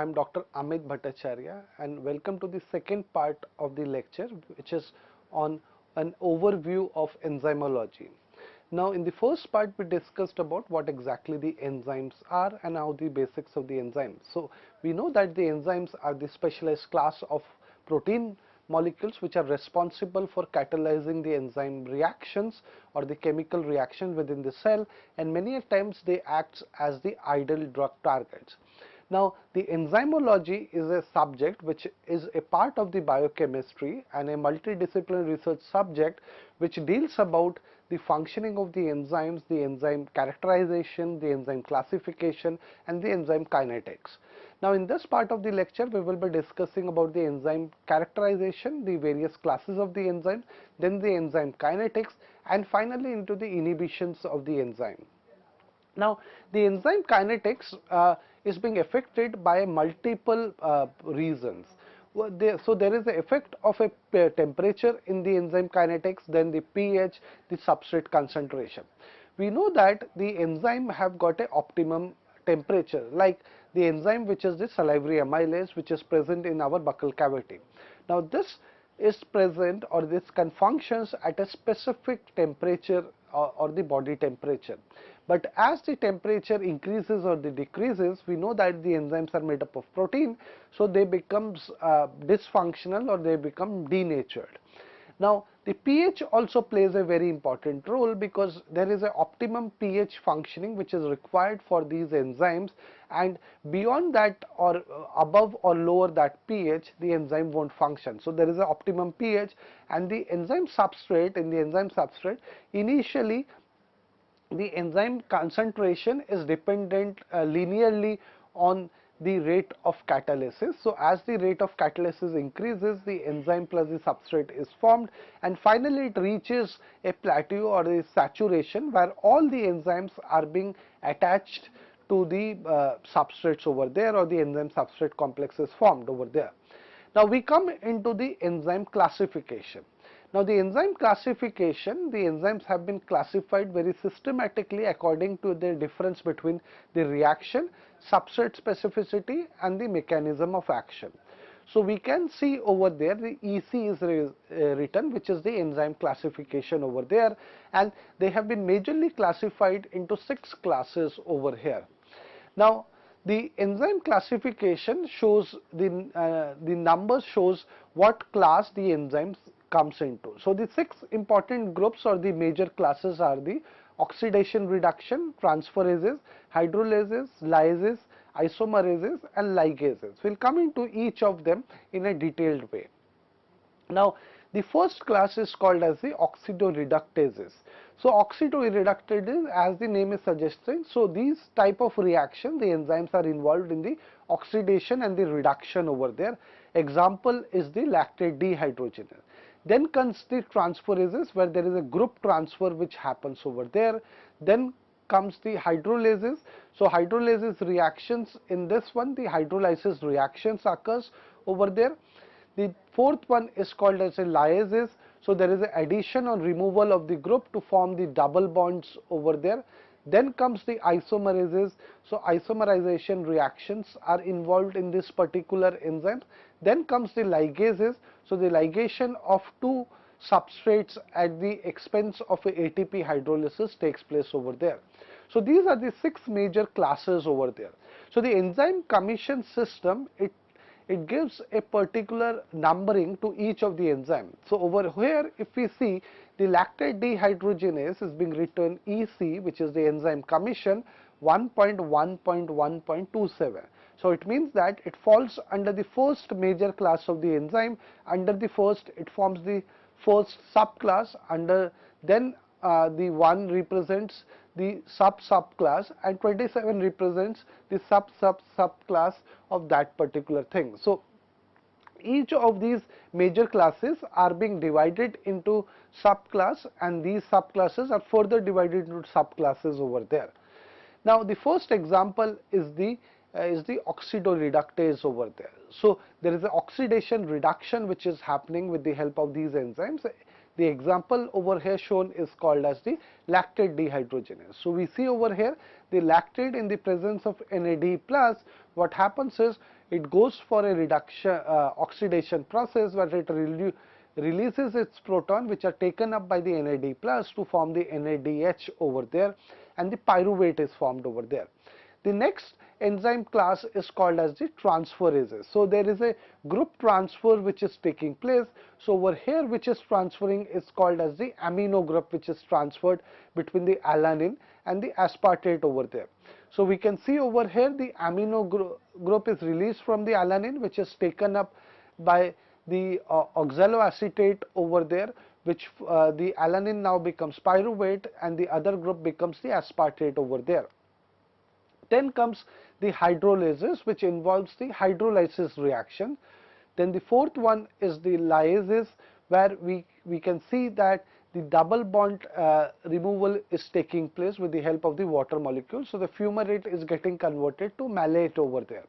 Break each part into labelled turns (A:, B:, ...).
A: am Dr. Amit Bhattacharya, and welcome to the second part of the lecture, which is on an overview of enzymology. Now, in the first part, we discussed about what exactly the enzymes are and how the basics of the enzymes. So, we know that the enzymes are the specialized class of protein molecules which are responsible for catalyzing the enzyme reactions or the chemical reaction within the cell, and many a times they act as the ideal drug targets. Now, the enzymology is a subject which is a part of the biochemistry and a multidisciplinary research subject which deals about the functioning of the enzymes, the enzyme characterization, the enzyme classification, and the enzyme kinetics. Now, in this part of the lecture, we will be discussing about the enzyme characterization, the various classes of the enzyme, then the enzyme kinetics, and finally into the inhibitions of the enzyme. Now, the enzyme kinetics is being affected by multiple reasons. So, there is the effect of a temperature in the enzyme kinetics, then the pH, the substrate concentration. We know that the enzyme have got a optimum temperature, like the enzyme which is the salivary amylase, which is present in our buccal cavity. Now, this is present, or this can functions at a specific temperature or the body temperature. But as the temperature increases or the decreases, we know that the enzymes are made up of protein, so they becomes dysfunctional or they become denatured. Now, the pH also plays a very important role, because there is an optimum pH functioning which is required for these enzymes, and beyond that or above or lower that pH, the enzyme won't function. So, there is an optimum pH, and the enzyme substrate, initially the enzyme concentration is dependent linearly on the rate of catalysis. So, as the rate of catalysis increases, the enzyme plus the substrate is formed, and finally it reaches a plateau or a saturation where all the enzymes are being attached to the substrates over there, or the enzyme substrate complex is formed over there. Now, we come into the enzyme classification. Now, the enzyme classification, the enzymes have been classified very systematically according to the difference between the reaction, substrate specificity, and the mechanism of action. So, we can see over there the EC is written, which is the enzyme classification over there, and they have been majorly classified into 6 classes over here. Now, the enzyme classification shows the number shows what class the enzymes comes into. So, the 6 important groups or the major classes are the oxidation reduction, transferases, hydrolases, lyases, isomerases, and ligases. We will come into each of them in a detailed way. Now, the first class is called as the oxidoreductases. So, oxidoreductases, as the name is suggesting, so these type of reaction, the enzymes are involved in the oxidation and the reduction over there. Example is the lactate dehydrogenase. Then comes the transferases, where there is a group transfer which happens over there. Then comes the hydrolases. So, hydrolases reactions, in this one the hydrolysis reactions occurs over there. The fourth one is called as a lyases. So, there is an addition or removal of the group to form the double bonds over there. Then comes the isomerases. So, isomerization reactions are involved in this particular enzyme. Then comes the ligases. So, the ligation of 2 substrates at the expense of a ATP hydrolysis takes place over there. So, these are the 6 major classes over there. So, the enzyme commission system, it gives a particular numbering to each of the enzyme. So, over here if we see, the lactate dehydrogenase is being written EC, which is the enzyme commission 1.1.1.27. So, it means that it falls under the first major class of the enzyme. Under the first, it forms the first subclass. Under then the 1 represents the subclass, and 27 represents the subclass of that particular thing. So, each of these major classes are being divided into subclass, and these subclasses are further divided into subclasses over there. Now, the first example is the oxidoreductase over there. So, there is an oxidation reduction which is happening with the help of these enzymes. The example over here shown is called as the lactate dehydrogenase. So, we see over here the lactate in the presence of NAD plus, what happens is it goes for a reduction oxidation process where it releases its proton, which are taken up by the NAD plus to form the NADH over there, and the pyruvate is formed over there. The next enzyme class is called as the transferases. So there is a group transfer which is taking place. So over here, which is transferring is called as the amino group, which is transferred between the alanine and the aspartate over there. So we can see over here the amino group is released from the alanine, which is taken up by the oxaloacetate over there, which the alanine now becomes pyruvate and the other group becomes the aspartate over there. Then comes the hydrolases, which involves the hydrolysis reaction. Then the fourth one is the lyases, where we can see that the double bond removal is taking place with the help of the water molecule. So the fumarate is getting converted to malate over there.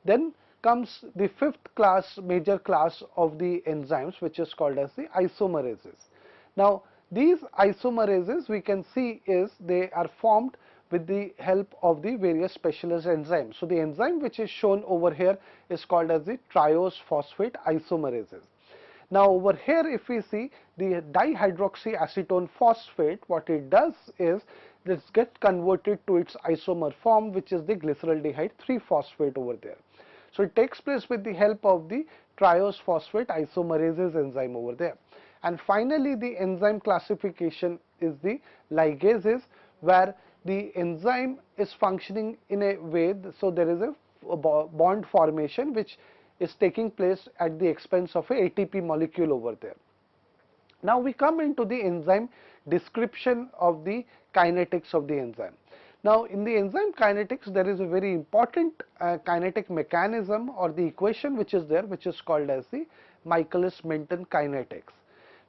A: Then comes the fifth class, major class of the enzymes, which is called as the isomerases. Now these isomerases, we can see is they are formed with the help of the various specialist enzymes. So the enzyme which is shown over here is called as the triose phosphate isomerases. Now over here, if we see the dihydroxyacetone phosphate, what it does is this gets converted to its isomer form, which is the glyceraldehyde 3-phosphate over there. So it takes place with the help of the triose phosphate isomerases enzyme over there. And finally, the enzyme classification is the ligases, where the enzyme is functioning in a way, so there is a bond formation which is taking place at the expense of a ATP molecule over there. Now we come into the enzyme description of the kinetics of the enzyme. Now in the enzyme kinetics, there is a very important kinetic mechanism or the equation which is there, which is called as the Michaelis-Menten kinetics.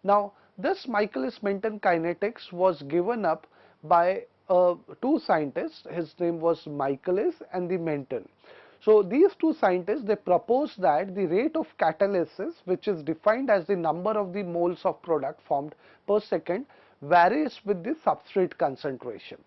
A: Now this Michaelis-Menten kinetics was given up by two scientists. His name was Michaelis and the Menten. So these two scientists, they proposed that the rate of catalysis, which is defined as the number of the moles of product formed per second, varies with the substrate concentration.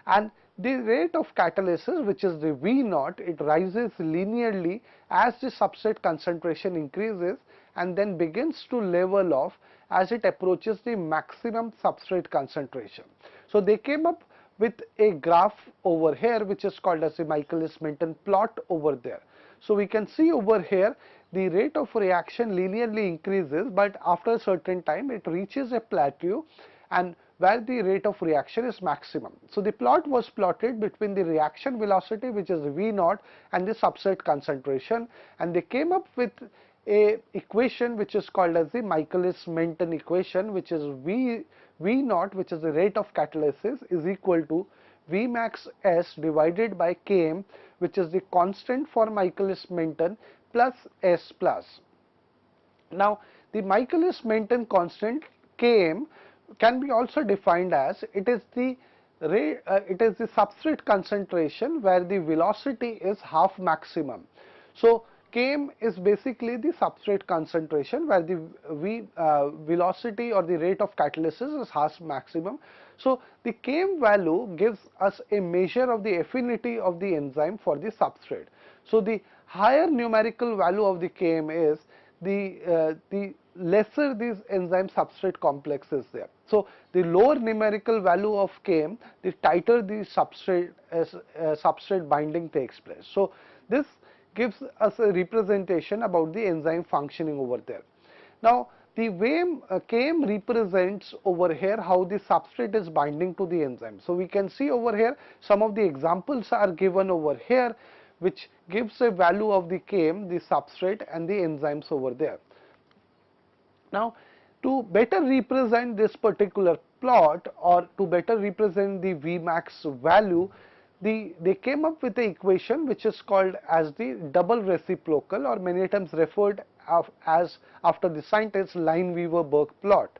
A: And the rate of catalysis, which is the V naught, it rises linearly as the substrate concentration increases and then begins to level off as it approaches the maximum substrate concentration. So they came up with a graph over here, which is called as the Michaelis-Menten plot over there. So we can see over here the rate of reaction linearly increases, but after a certain time it reaches a plateau and where the rate of reaction is maximum. So the plot was plotted between the reaction velocity, which is V naught, and the substrate concentration, and they came up with a equation which is called as the Michaelis-Menten equation, which is V naught, which is the rate of catalysis, is equal to V max S divided by Km, which is the constant for Michaelis-Menten, plus S plus. Now the Michaelis-Menten constant Km can be also defined as it is the substrate concentration where the velocity is half maximum. So Km is basically the substrate concentration where the velocity or the rate of catalysis is half maximum. So the Km value gives us a measure of the affinity of the enzyme for the substrate. So the higher numerical value of the Km is, the lesser this enzyme substrate complex is there. So the lower numerical value of Km, the tighter the substrate binding takes place. So this gives us a representation about the enzyme functioning over there. Now the way Km represents over here how the substrate is binding to the enzyme. So we can see over here some of the examples are given over here, which gives a value of the Km, the substrate, and the enzymes over there. Now to better represent this particular plot, or to better represent the Vmax value, they came up with the equation which is called as the double reciprocal, or many times referred as after the scientist Lineweaver-Burk plot.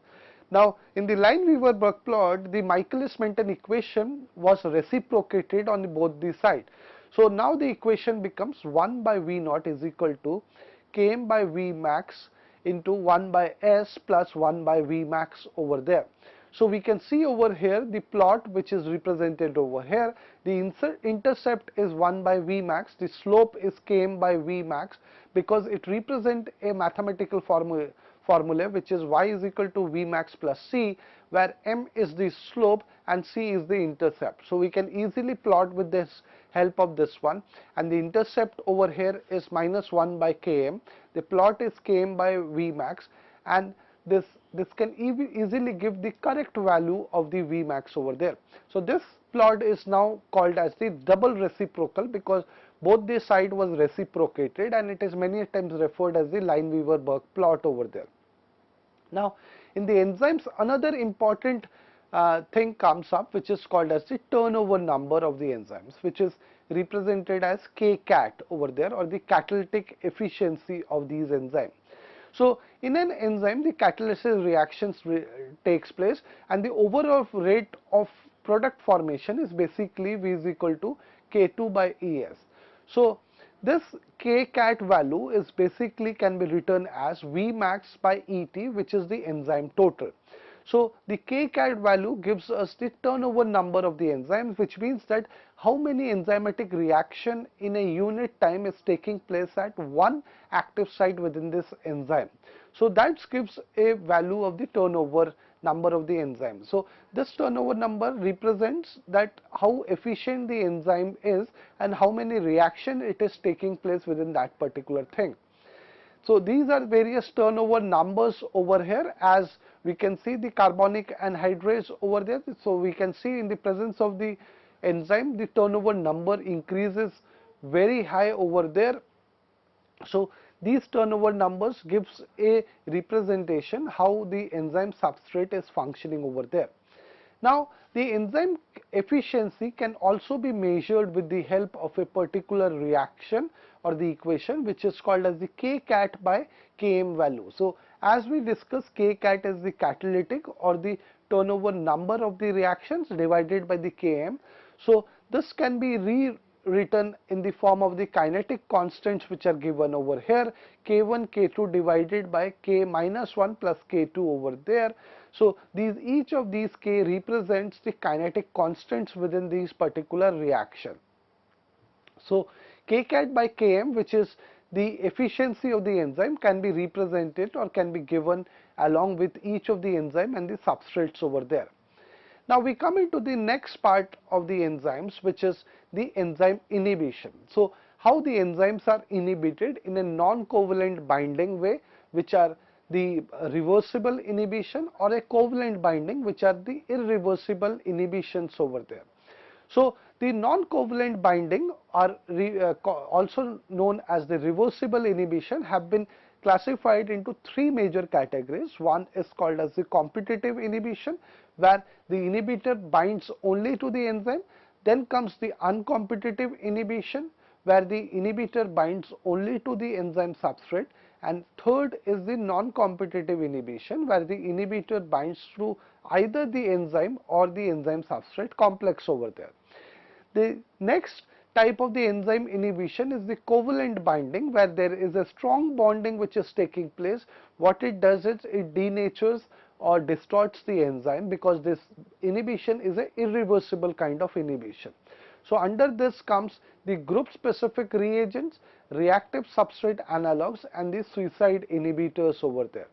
A: Now in the Lineweaver-Burk plot, the Michaelis-Menten equation was reciprocated on both the sides. So now the equation becomes 1 by V naught is equal to Km by V max into 1 by S plus 1 by V max over there. So we can see over here the plot which is represented over here. The intercept is 1 by V max, the slope is Km by V max, because it represents a mathematical formula which is y is equal to V max plus C, where m is the slope and C is the intercept. So we can easily plot with this help of this one, and the intercept over here is minus 1 by Km. The plot is Km by V max, and this can easily give the correct value of the V max over there. So this plot is now called as the double reciprocal, because both the side was reciprocated, and it is many times referred as the Lineweaver-Burk plot over there. Now in the enzymes, another important thing comes up, which is called as the turnover number of the enzymes, which is represented as Kcat over there, or the catalytic efficiency of these enzymes. So in an enzyme, the catalysis reactions takes place, and the overall rate of product formation is basically V is equal to K2 by ES. So this Kcat value is basically can be written as V max by ET, which is the enzyme total. So the Kcat value gives us the turnover number of the enzymes, which means that how many enzymatic reaction in a unit time is taking place at one active site within this enzyme. So that gives a value of the turnover number of the enzyme. So this turnover number represents that how efficient the enzyme is and how many reaction it is taking place within that particular thing. So these are various turnover numbers over here. As we can see the carbonic anhydrase over there, so we can see in the presence of the enzyme the turnover number increases very high over there. So these turnover numbers gives a representation how the enzyme substrate is functioning over there. Now the enzyme efficiency can also be measured with the help of a particular reaction or the equation, which is called as the Kcat by Km value. So as we discussed, Kcat is the catalytic or the turnover number of the reactions divided by the Km. So this can be rewritten in the form of the kinetic constants which are given over here, K1 K2 divided by K minus 1 plus K2 over there. So each of these K represents the kinetic constants within these particular reaction. So Kcat by Km, which is the efficiency of the enzyme, can be represented or can be given along with each of the enzyme and the substrates over there. Now we come into the next part of the enzymes, which is the enzyme inhibition. So how the enzymes are inhibited in a non-covalent binding way, which are the reversible inhibition, or a covalent binding, which are the irreversible inhibitions over there. So the non-covalent binding are also known as the reversible inhibition, have been classified into three major categories. One is called as the competitive inhibition, where the inhibitor binds only to the enzyme. Then comes the uncompetitive inhibition, where the inhibitor binds only to the enzyme substrate. And third is the non-competitive inhibition, where the inhibitor binds to either the enzyme or the enzyme substrate complex over there. The next type of the enzyme inhibition is the covalent binding, where there is a strong bonding which is taking place. What it does is it denatures or distorts the enzyme, because this inhibition is an irreversible kind of inhibition. So under this comes the group specific reagents, reactive substrate analogues, and the suicide inhibitors over there.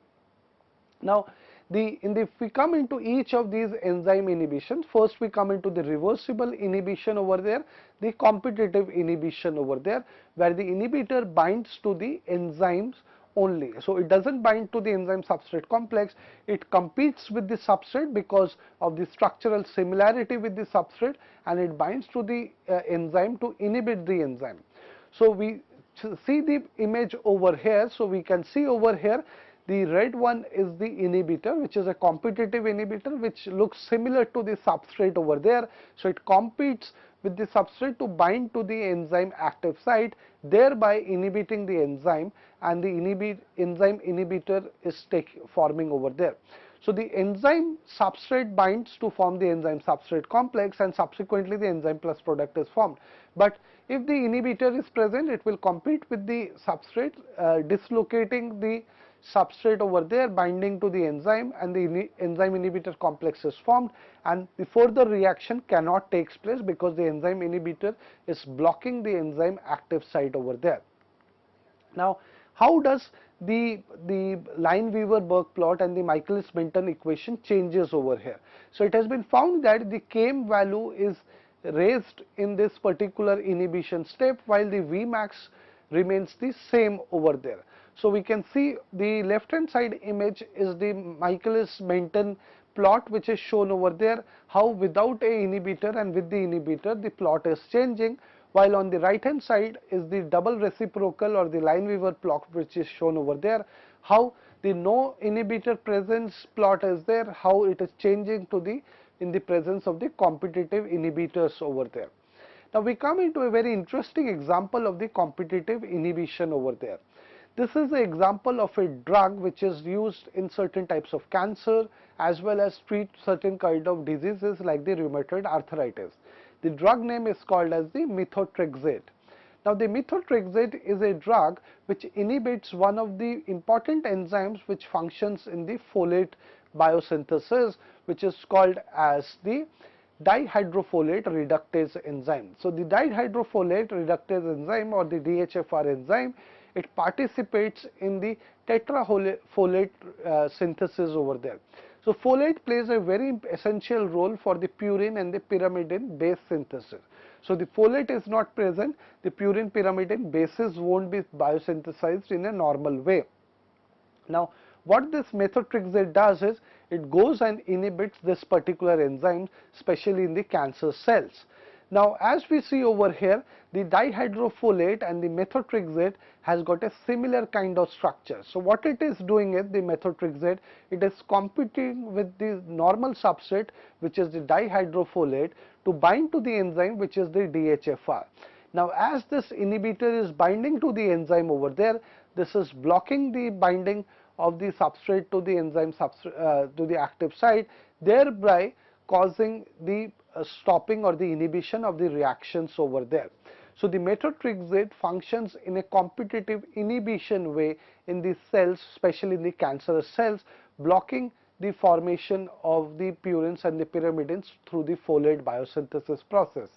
A: Now if we come into each of these enzyme inhibitions, first we come into the reversible inhibition over there, the competitive inhibition over there, where the inhibitor binds to the enzymes only. So it doesn't bind to the enzyme substrate complex, it competes with the substrate because of the structural similarity with the substrate, and it binds to the enzyme to inhibit the enzyme. So we see the image over here. So we can see over here the red one is the inhibitor, which is a competitive inhibitor, which looks similar to the substrate over there. So it competes with the substrate to bind to the enzyme active site, thereby inhibiting the enzyme, and the enzyme inhibitor is forming over there. So the enzyme substrate binds to form the enzyme substrate complex, and subsequently the enzyme plus product is formed. But if the inhibitor is present, it will compete with the substrate, dislocating the substrate over there binding to the enzyme, and the enzyme inhibitor complex is formed, and the further reaction cannot take place because the enzyme inhibitor is blocking the enzyme active site over there. Now, how does the Lineweaver-Burke plot and the Michaelis-Menten equation changes over here? So it has been found that the Km value is raised in this particular inhibition step, while the Vmax remains the same over there. So we can see the left hand side image is the Michaelis-Menten plot, which is shown over there, how without a inhibitor and with the inhibitor the plot is changing, while on the right hand side is the double reciprocal or the Lineweaver plot, which is shown over there, how the no inhibitor presence plot is there, how it is changing to the in the presence of the competitive inhibitors over there. Now we come into a very interesting example of the competitive inhibition over there. This is an example of a drug which is used in certain types of cancer as well as treat certain kind of diseases like the rheumatoid arthritis. The drug name is called as the methotrexate. Now the methotrexate is a drug which inhibits one of the important enzymes which functions in the folate biosynthesis, which is called as the dihydrofolate reductase enzyme. So the dihydrofolate reductase enzyme or the DHFR enzyme, it participates in the tetrafolate synthesis over there. So folate plays a very essential role for the purine and the pyrimidine base synthesis. So the folate is not present, the purine pyrimidine bases won't be biosynthesized in a normal way. Now what this methotrexate does is it goes and inhibits this particular enzyme, especially in the cancer cells. Now as we see over here, the dihydrofolate and the methotrexate has got a similar kind of structure. So what it is doing is the methotrexate, it is competing with the normal substrate, which is the dihydrofolate, to bind to the enzyme, which is the DHFR. Now as this inhibitor is binding to the enzyme over there, this is blocking the binding of the substrate to the enzyme to the active site, thereby causing the stopping or the inhibition of the reactions over there. So the methotrexate functions in a competitive inhibition way in the cells, especially in the cancerous cells, blocking the formation of the purines and the pyrimidines through the folate biosynthesis process.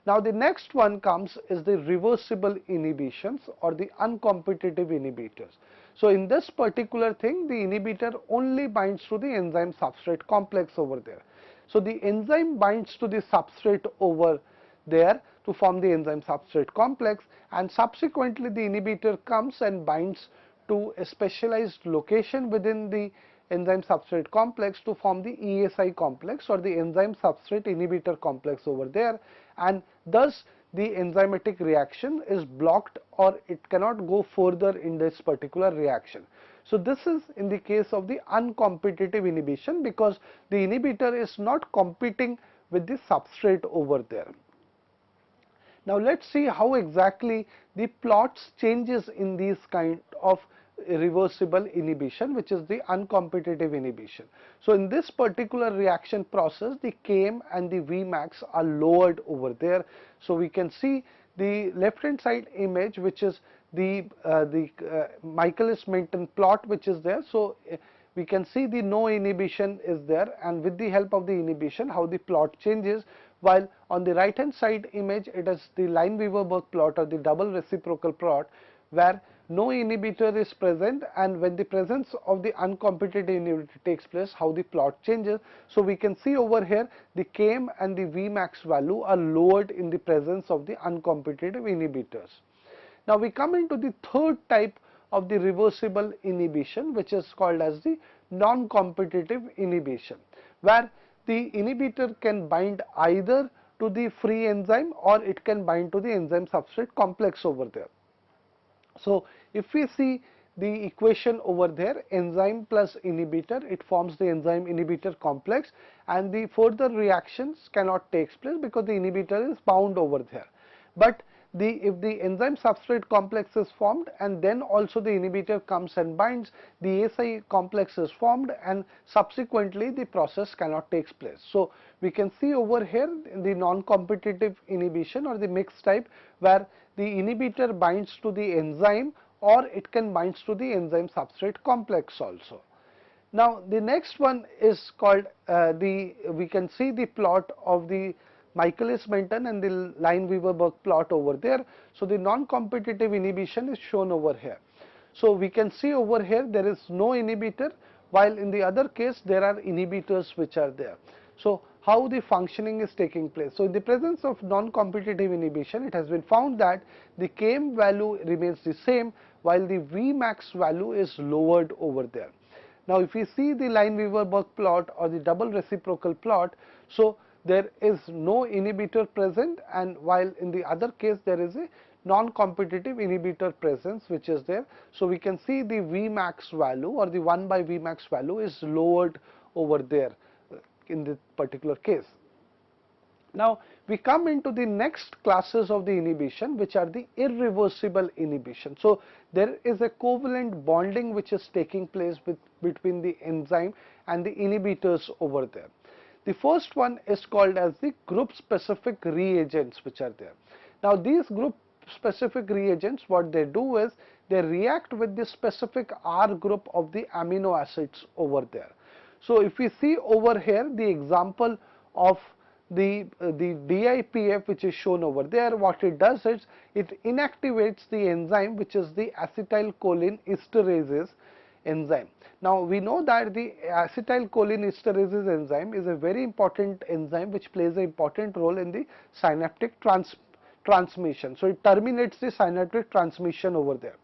A: Now the next one comes is the reversible inhibitions or the uncompetitive inhibitors. So in this particular thing, the inhibitor only binds to the enzyme substrate complex over there. So the enzyme binds to the substrate over there to form the enzyme substrate complex, and subsequently the inhibitor comes and binds to a specialized location within the enzyme substrate complex to form the ESI complex or the enzyme substrate inhibitor complex over there, and thus the enzymatic reaction is blocked or it cannot go further in this particular reaction. So this is in the case of the uncompetitive inhibition, because the inhibitor is not competing with the substrate over there. Now let's see how exactly the plots changes in these kind of reversible inhibition, which is the uncompetitive inhibition. So in this particular reaction process, the Km and the Vmax are lowered over there. So we can see the left hand side image, which is the Michaelis-Menten plot, which is there. So we can see the no inhibition is there, and with the help of the inhibition how the plot changes, while on the right hand side image it is the Lineweaver-Burke plot or the double reciprocal plot, where no inhibitor is present, and when the presence of the uncompetitive inhibitor takes place, how the plot changes. So we can see over here the Km and the Vmax value are lowered in the presence of the uncompetitive inhibitors. Now we come into the third type of the reversible inhibition, which is called as the non-competitive inhibition, where the inhibitor can bind either to the free enzyme or it can bind to the enzyme substrate complex over there. So if we see the equation over there, enzyme plus inhibitor, it forms the enzyme inhibitor complex, and the further reactions cannot take place because the inhibitor is bound over there. But if the enzyme substrate complex is formed and then also the inhibitor comes and binds, the ASI complex is formed and subsequently the process cannot take place. So we can see over here the non-competitive inhibition or the mixed type, where the inhibitor binds to the enzyme or it can bind to the enzyme substrate complex also. Now the next one is called we can see the plot of the Michaelis-Menten and the Lineweaver-Burke plot over there. So the non-competitive inhibition is shown over here. So we can see over here there is no inhibitor, while in the other case there are inhibitors which are there. So how the functioning is taking place? So in the presence of non-competitive inhibition, it has been found that the Km value remains the same while the Vmax value is lowered over there. Now if we see the Lineweaver-Burke plot or the double reciprocal plot, so there is no inhibitor present, and while in the other case there is a non-competitive inhibitor presence which is there. So we can see the Vmax value or the 1 by Vmax value is lowered over there in this particular case. Now we come into the next classes of the inhibition, which are the irreversible inhibition. So there is a covalent bonding which is taking place between the enzyme and the inhibitors over there. The first one is called as the group specific reagents which are there. Now these group specific reagents, what they do is they react with the specific R group of the amino acids over there. So if we see over here the example of the DIPF which is shown over there, what it does is it inactivates the enzyme which is the acetylcholine esterases enzyme. Now we know that the acetylcholine esterases enzyme is a very important enzyme which plays an important role in the synaptic transmission. So it terminates the synaptic transmission over there.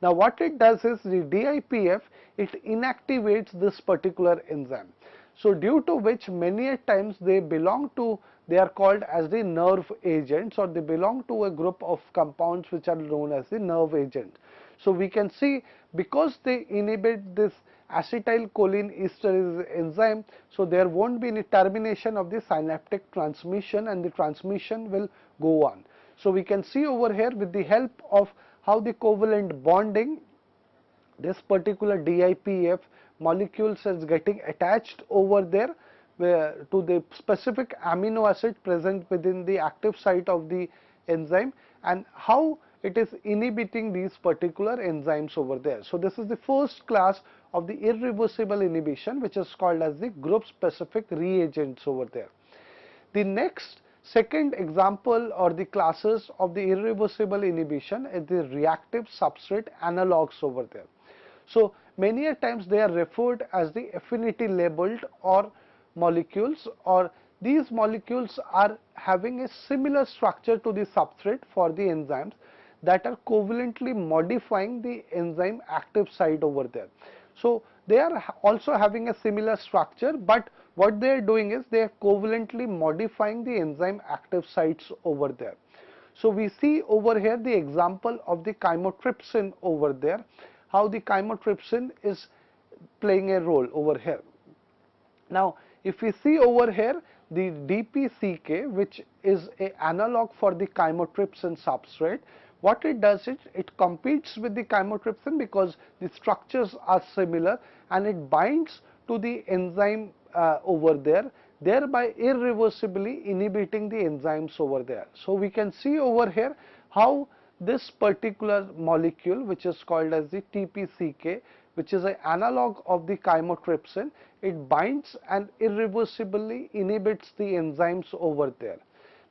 A: Now what it does is the DIPF, it inactivates this particular enzyme. So due to which many a times they are called as the nerve agents, or they belong to a group of compounds which are known as the nerve agent. So we can see because they inhibit this acetylcholine esterase enzyme, so there won't be any termination of the synaptic transmission and the transmission will go on. So we can see over here with the help of how the covalent bonding, this particular DIPF molecules is getting attached over there to the specific amino acid present within the active site of the enzyme, and how it is inhibiting these particular enzymes over there. So this is the first class of the irreversible inhibition, which is called as the group specific reagents over there. The next second example or the classes of the irreversible inhibition is the reactive substrate analogues over there. So many a times they are referred as the affinity labeled or molecules, or these molecules are having a similar structure to the substrate for the enzymes that are covalently modifying the enzyme active site over there. So they are also having a similar structure, but what they are doing is they are covalently modifying the enzyme active sites over there. So we see over here the example of the chymotrypsin over there, how the chymotrypsin is playing a role over here. Now if we see over here the DPCK, which is an analog for the chymotrypsin substrate, what it does is it competes with the chymotrypsin because the structures are similar, and it binds to the enzyme over there, thereby irreversibly inhibiting the enzymes over there. So we can see over here how this particular molecule, which is called as the TPCK, which is an analog of the chymotrypsin, it binds and irreversibly inhibits the enzymes over there.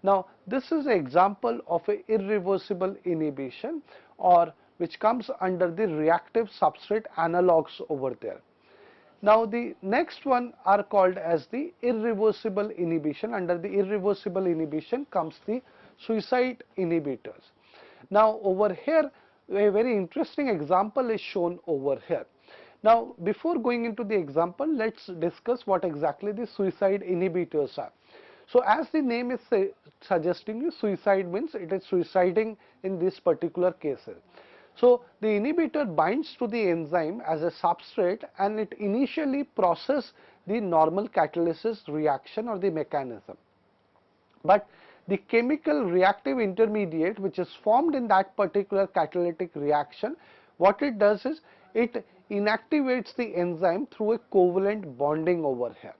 A: Now this is an example of an irreversible inhibition, or which comes under the reactive substrate analogues over there. Now the next one are called as the irreversible inhibition. Under the irreversible inhibition comes the suicide inhibitors. Now over here a very interesting example is shown over here. Now before going into the example, let's discuss what exactly the suicide inhibitors are. So as the name is suggesting you, suicide means it is suiciding in this particular cases. So the inhibitor binds to the enzyme as a substrate, and it initially processes the normal catalysis reaction or the mechanism. But the chemical reactive intermediate which is formed in that particular catalytic reaction, what it does is it inactivates the enzyme through a covalent bonding over here.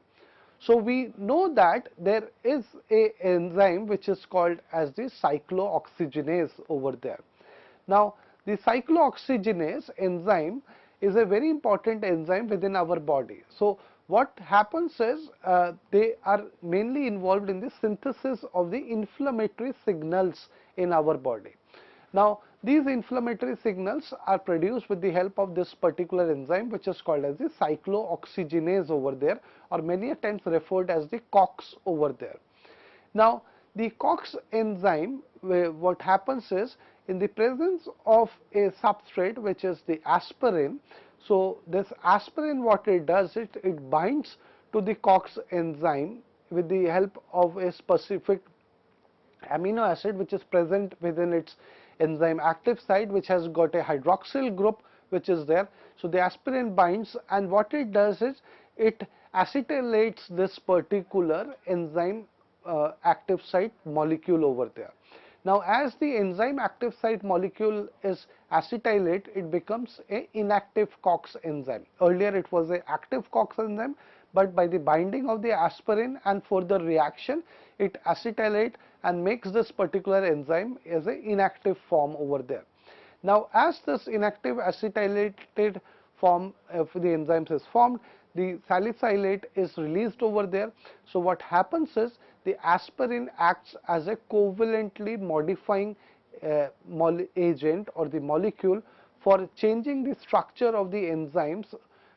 A: So we know that there is an enzyme which is called as the cyclooxygenase over there. Now the cyclooxygenase enzyme is a very important enzyme within our body. So what happens is they are mainly involved in the synthesis of the inflammatory signals in our body. Now these inflammatory signals are produced with the help of this particular enzyme, which is called as the cyclooxygenase over there, or many a times referred as the COX over there. Now the COX enzyme, what happens is, in the presence of a substrate which is the aspirin, so this aspirin, what it does, it binds to the COX enzyme with the help of a specific amino acid which is present within its enzyme active site, which has got a hydroxyl group which is there. So the aspirin binds, and what it does is it acetylates this particular enzyme active site molecule over there. Now as the enzyme active site molecule is acetylate, it becomes a inactive COX enzyme. Earlier it was a active COX enzyme, but by the binding of the aspirin and further reaction, it acetylate and makes this particular enzyme as an inactive form over there. Now as this inactive acetylated form of the enzymes is formed, the salicylate is released over there. So what happens is, the aspirin acts as a covalently modifying agent or the molecule for changing the structure of the enzymes,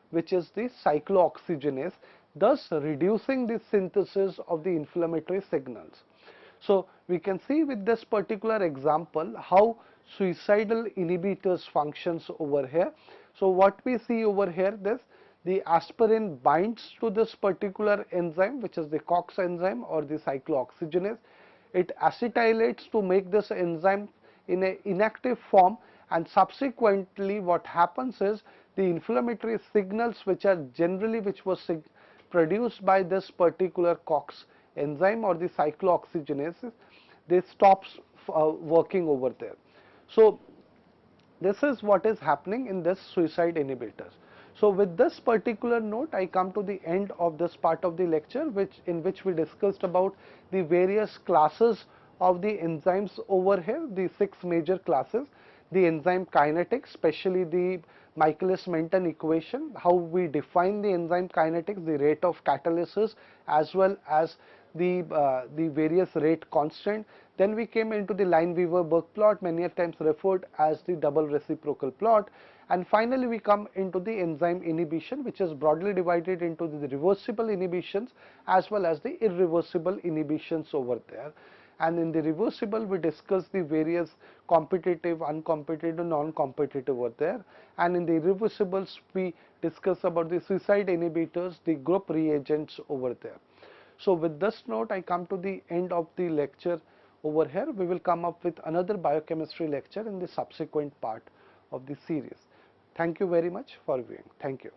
A: which is the cyclooxygenase, thus reducing the synthesis of the inflammatory signals. So we can see with this particular example how suicidal inhibitors functions over here. So what we see over here, this, the aspirin binds to this particular enzyme, which is the COX enzyme or the cyclooxygenase. It acetylates to make this enzyme in an inactive form, and subsequently what happens is, the inflammatory signals which was produced by this particular COX enzyme or the cyclooxygenase, they stops working over there. So this is what is happening in this suicide inhibitors. So with this particular note, I come to the end of this part of the lecture, in which we discussed about the various classes of the enzymes over here, the 6 major classes, the enzyme kinetics, especially the Michaelis-Menten equation, how we define the enzyme kinetics, the rate of catalysis, as well as the various rate constant. Then we came into the Lineweaver-Burke plot, many a times referred as the double reciprocal plot. And finally we come into the enzyme inhibition, which is broadly divided into the reversible inhibitions as well as the irreversible inhibitions over there. And in the reversible, we discuss the various competitive, uncompetitive, non-competitive over there. And in the irreversibles, we discuss about the suicide inhibitors, the group reagents over there. So with this note, I come to the end of the lecture over here. We will come up with another biochemistry lecture in the subsequent part of the series. Thank you very much for viewing. Thank you.